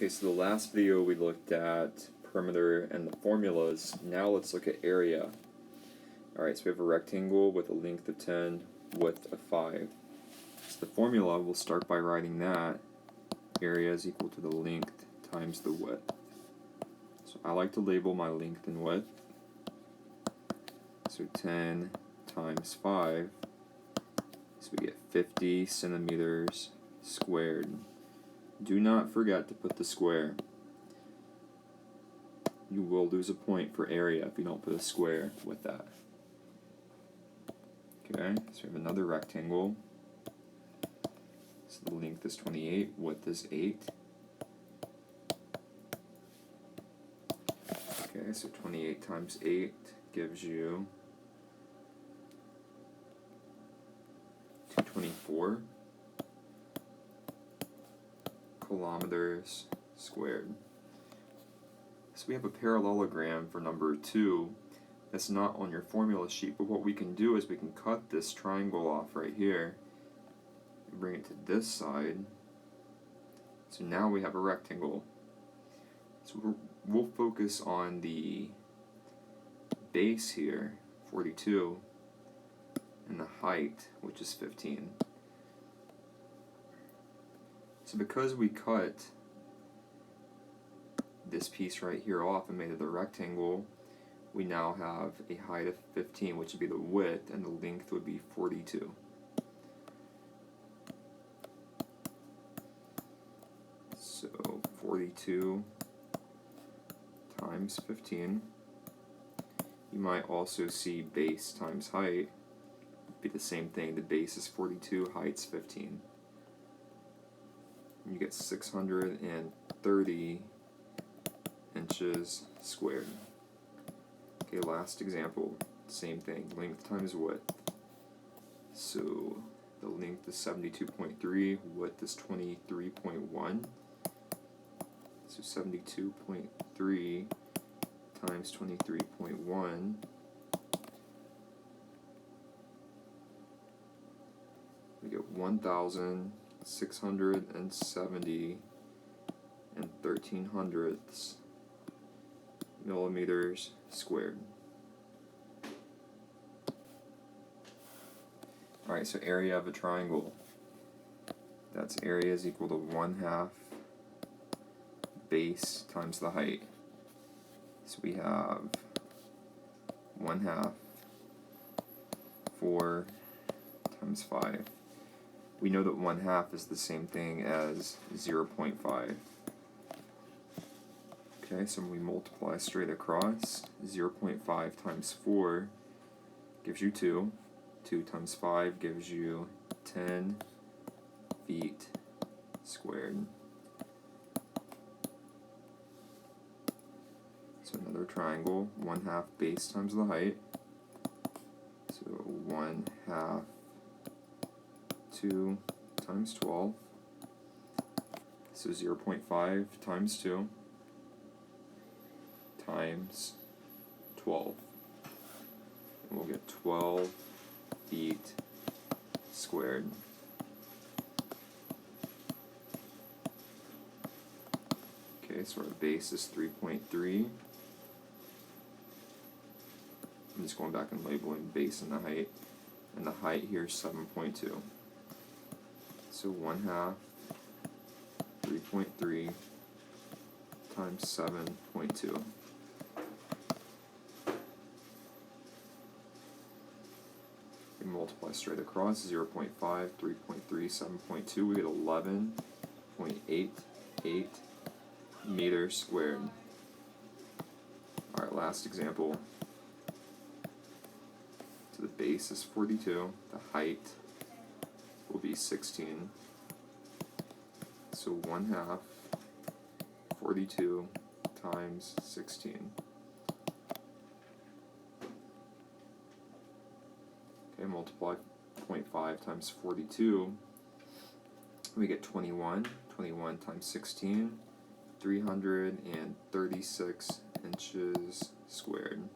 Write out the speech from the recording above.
Okay, so the last video we looked at perimeter and the formulas. Now let's look at area. Alright, so we have a rectangle with a length of 10, width of 5. So the formula, we'll start by writing that. Area is equal to the length times the width. So I like to label my length and width. So 10 times 5, so we get 50 centimeters squared. Do not forget to put the square. You will lose a point for area if you don't put a square with that. Okay, so we have another rectangle. So the length is 28, width is 8. Okay, so 28 times 8 gives you 224 kilometers squared. So we have a parallelogram for number 2 that's not on your formula sheet, but what we can do is we can cut this triangle off right here and bring it to this side. So now we have a rectangle. So we'll focus on the base here, 42, and the height, which is 15. So because we cut this piece right here off and made it a rectangle, we now have a height of 15, which would be the width, and the length would be 42. So 42 times 15. You might also see base times height be the same thing. The base is 42, height's 15. You get 630 inches squared. Okay, last example, same thing, length times width. So the length is 72.3, width is 23.1. So 72.3 times 23.1. We get 1,670 and 13/100 millimeters squared. Alright, so area of a triangle. That's area is equal to 1/2 base times the height. So we have 1/2, 4 times 5. We know that 1/2 is the same thing as 0.5. Okay, so when we multiply straight across, 0.5 times 4 gives you 2. 2 times 5 gives you 10 feet squared. So another triangle, 1/2 base times the height. So 1/2 2 times 12. So 0.5 times 2 times 12. And we'll get 12 feet squared. Okay, so our base is 3.3. I'm just going back and labeling base and the height. And the height here is 7.2. So 1/2 3.3 times 7.2. We multiply straight across, 0.5, 3.3, 7.2, we get 11.88 meters squared. Alright, last example. So the base is 42, the height will be 16. So 1/2 42 times 16. Okay, multiply 0.5 times 42. We get 21. 21 times 16, 336 inches squared.